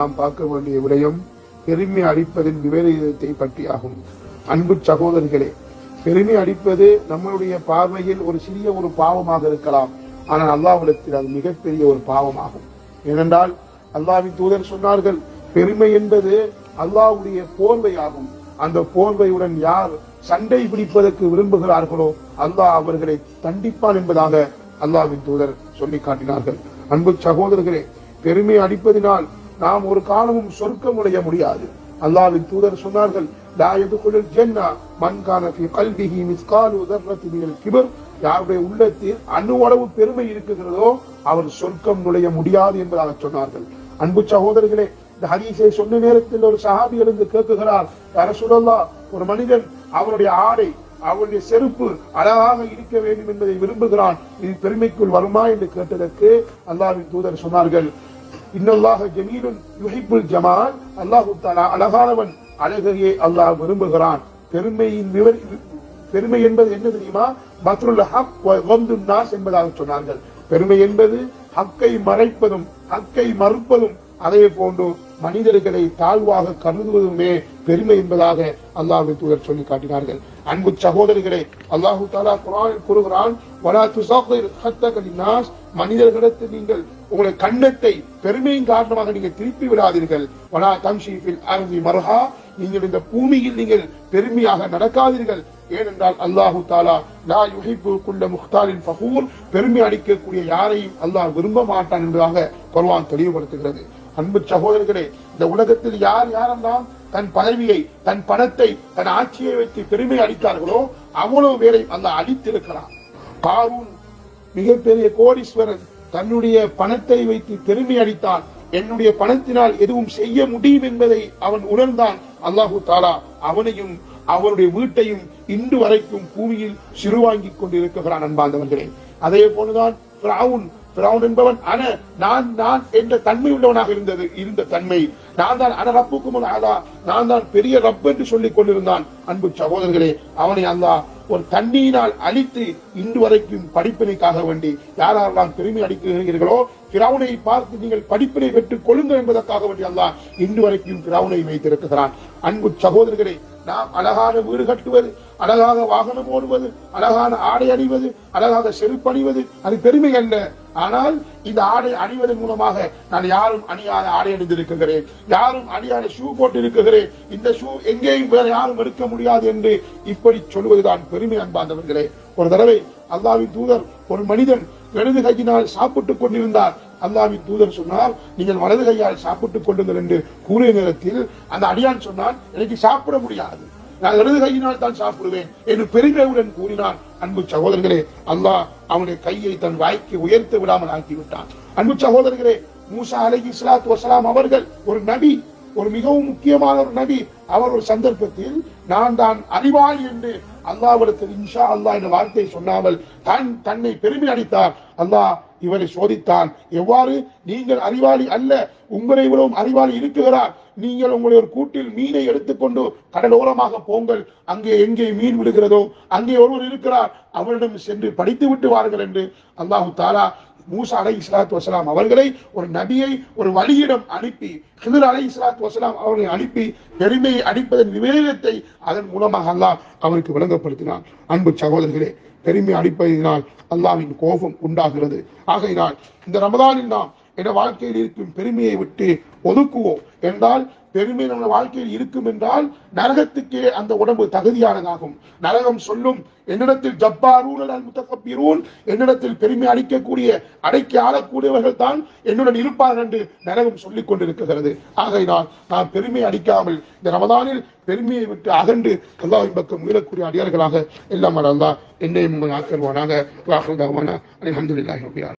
நாம் பார்க்க வேண்டிய விடயம் பெருமை அடிப்பதின் விபரீதத்தை பற்றியாகும். அன்பு சகோதரிகளே, பெருமை அடிப்பது நம்மளுடைய பார்வையில் ஒரு சிறிய ஒரு பாவமாக இருக்கலாம். ஆனால் அல்லாஹ்விடத்தில் அது மிகப்பெரிய ஒரு பாவமாகும். ஏனென்றால் அல்லாஹ்வின் தூதர் சொன்னார்கள், பெருமை என்பது அல்லாஹ்வுடைய போர்வையாகும். அந்த போர்வையுடன் யார் சண்டை பிடிப்பதற்கு விரும்புகிறார்களோ அல்லாஹ் அவர்களை தண்டிப்பான் என்பதாக அல்லாஹ்வின் தூதர் சொல்லி காட்டினார்கள். அன்பு சகோதரர்களே, பெருமை அடிப்பதினால் நாம் ஒரு காலமும் சொர்க்கம் அடைய முடியாது. அல்லாஹ்வின் தூதர் சொன்னார்கள், லா யதுகுலுல் ஜன்னah மன் கான ஃபீ கல்பிஹி மிஸ்காலு தர்ரத்தின் மினல் கிப்ர். யாருடைய உள்ளத்தில் அணுவளவு பெருமை இருக்குகிறதோ அவர் சொர்க்கம் நுழைய முடியாது என்பதாக சொன்னார்கள். அன்பு சகோதரர்களே, இந்த ஹதீஸை சொன்ன நேரத்தில் ஒரு சஹாபி எழுந்து கேட்குகிறார், யா ரசூலல்லாஹ், ஒரு மனிதன் அவருடைய ஆடை அவருடைய செருப்பு அழகாக இருக்க வேண்டும் என்பதை விரும்புகிறான், இது பெருமைக்குள் வருமா என்று கேட்டதற்கு அல்லாஹ்வின் தூதர் சொன்னார்கள், இன்னல்லாஹ ஜமீலுன் யுஹிப்புல் ஜமால். அல்லாஹ் தஆலா அழகானவன், அழகையே அல்லாஹ் விரும்புகிறான். பெருமை என்பது என்ன தெரியுமா? பத்ருல் ஹக் வ கம்துன் நாஸ் என்பதாக சொன்னார்கள். பெருமை என்பது ஹக்கை மறைப்பதும் ஹக்கை மறுப்பதும், அதே போன்று மனிதர்களை தாழ்வாக கருதுவதுமே பெருமை என்பதாக அல்லாஹ்வின் தூதர் சொல்லி காட்டினார்கள். அன்பு சகோதரிகளே, அல்லாஹு தஆலா குர்ஆனில் கூறுகிறான், வலா துஸகிர் ஹத்தக லின்னாஸ். மனிதர்களிடத்தில் நீங்கள் உங்களுடைய கண்ணத்தை பெருமையின் காரணமாக நீங்கள் திருப்பி விடாதீர்கள். வலா தம்ஷி ஃபில் அர்தி மர்ஹா. நீங்கள் இந்த பூமியில் நீங்கள் பெருமையாக நடக்காதீர்கள். ஏனென்றால் அல்லாஹு தஆலா லா யுஹிப்பு குல்ல முக்தாலின் ஃபகூர். பெருமை அடிக்கக்கூடிய யாரையும் அல்லாஹ் விரும்ப மாட்டான் என்பதாக குர்ஆன் தெளிவுபடுத்துகிறது. அன்பு சகோதரர்களே, இந்த உலகத்தில் யாரெல்லாம் தன் பதவியை, தன் பணத்தை, தன் ஆட்சியை வைத்து பெருமை அடித்தார்களோ அவ்வளவு பேரை அல்லாஹ் அழித்திருக்கிறார். காரூன் மிகப்பெரிய கோடீஸ்வரன் தன்னுடைய பணத்தை வைத்து பெருமை அடித்தான். என்னுடைய பணத்தினால் எதுவும் செய்ய முடியும் என்பதை அவன் உணர்ந்தான். அல்லாஹு தஆலா அவனையும் அவருடைய வீட்டையும் இன்று வரைக்கும் பூமியில் சிறுவாங்கிக் கொண்டிருக்கிறான். அன்பார்ந்தவர்களே, அதே போலதான் ஃபிரௌன் என்பவன் நான் என்ற தன்மை உள்ளவனாக இருந்த தன்மை, நான் தான் அன ரப்புக்கும் ஆலா, நான் தான் பெரிய ரப் என்று சொல்லிக் கொண்டிருந்தான். அன்பு சகோதரர்களே, அவனை அல்லாஹ் ஒரு தண்ணீரினால் அழித்து இன்று வரைக்கும் படிப்பினைக்காக வேண்டி யாரெல்லாம் பெருமை அடிக்கிறீர்களோ ஃபிரௌனை பார்த்து நீங்கள் படிப்பினை பெற்றுக் கொள்ளுங்கள் என்பதற்காக வேண்டி அல்லாஹ் இன்று வரைக்கும் ஃபிரௌனை வைத்திருக்கிறான். அன்பு சகோதரர்களே, நாம் அழகான வீடு கட்டுவது, அழகாக வாகனம் ஓடுவது, அழகான ஆடை அணிவது, அழகாக செருப்பு அணிவது அது பெருமை அல்ல. ஆனால் இந்த ஆடை அணிவதன் மூலமாக நான் யாரும் அணியாத ஆடை அணிந்திருக்கிறேன், யாரும் அணியாத ஷூ போட்டு இருக்கிறேன், இந்த ஷூ எங்கேயும் வேற யாரும் எடுக்க முடியாது என்று இப்படி சொல்வதுதான் பெருமை. அன்பார்ந்தவர்களே, ஒரு தடவை அல்லாஹ்வின் தூதர் ஒரு மனிதன் இடது கையினால் சாப்பிட்டுக் கொண்டிருந்தார். அல்லாஹ்வின் தூதர் சொன்னார், நீங்கள் வலது கையால் சாப்பிட்டுக் கொள்ளுங்கள் என்று கூறிய நேரத்தில் அந்த அடியான் சொன்னான், எனக்கு சாப்பிட முடியாது, நான் இடது கையினால் தான் சாப்பிடுவேன் என்று பெருமையுடன் கூறினான். அன்பு சகோதரர்களே, அல்லாஹ் அவனுடைய கையை தன் வாய்க்கு உயர்த்த விடாமல் ஆக்கிவிட்டான். அன்பு சகோதரர்களே, மூசா அலைஹிஸ்ஸலாத்து வஸலாம் அவர்கள் ஒரு நபி, ஒரு மிகவும் முக்கியமான ஒரு நபி. அவர் ஒரு சந்தர்ப்பத்தில் நான் தான் அறிவாளி என்று அல்லாஹ்விடத்தில் இன்ஷா அல்லாஹ் என்ற வார்த்தை சொன்னாமல் தன்னை பெருமை அடித்தார். அல்லாஹ் இவரை சோதித்தான். எவ்வாறு? நீங்கள் அறிவாளி அல்ல, உங்களை விடவும் அறிவாளி இருக்கிறார். நீங்கள் உங்களுடைய ஒரு கூட்டில் மீனை எடுத்துக்கொண்டு கடலோரமாக போங்கள், அங்கே எங்கே மீன் விடுகிறதோ அங்கே ஒருவர் இருக்கிறார், அவரிடம் சென்று படித்து விட்டு வாருங்கள் என்று அல்லாஹு தஆலா மூசா அலைஹிஸ்ஸலாத்து வஸலாம் அவர்களை, ஒரு நபியை ஒரு வழியிடம் அனுப்பி, ஹிதர் அலைஹிஸ்ஸலாத்து வஸலாம் அவர்களை அனுப்பி பெருமையை அடிப்பதன் விவேகத்தை அதன் மூலமாக அல்லாஹ் அவருக்கு விளங்கப்படுத்தினார். அன்பு சகோதரர்களே, பெருமை அடிப்பதினால் அல்லாஹ்வின் கோபம் உண்டாகிறது. ஆகையினால் இந்த ரமதானில் நாம் என் வாழ்க்கையில் இருக்கும் பெருமையை விட்டு ஒதுக்குவோம். என்றால் பெருமை நம்ம வாழ்க்கையில் இருக்கும் என்றால் நரகத்துக்கே அந்த உடம்பு தகுதியானதாகும். நரகம் சொல்லும், என்னிடத்தில் ஜப்பாரூன் அல் முத்தகப்பீரூன், என்னிடத்தில் பெருமை அடிக்கக்கூடிய அடக்கி ஆளக்கூடியவர்கள் தான் என்னுடன் இருப்பார்கள் என்று நரகம் சொல்லிக் கொண்டிருக்கிறது. ஆகையினால் நாம் பெருமை அடிக்காமல் இந்த ரமதானில் பெருமையை விட்டு அகன்று அல்லாஹ்வின் பக்கம் மீளக்கூடிய அடியார்களாக எல்லாம் அல்லாஹ் என்னையும் ஆக்கல்வானாக. அல்ஹம்துலில்லாஹி ரப்பில் ஆலமீன்.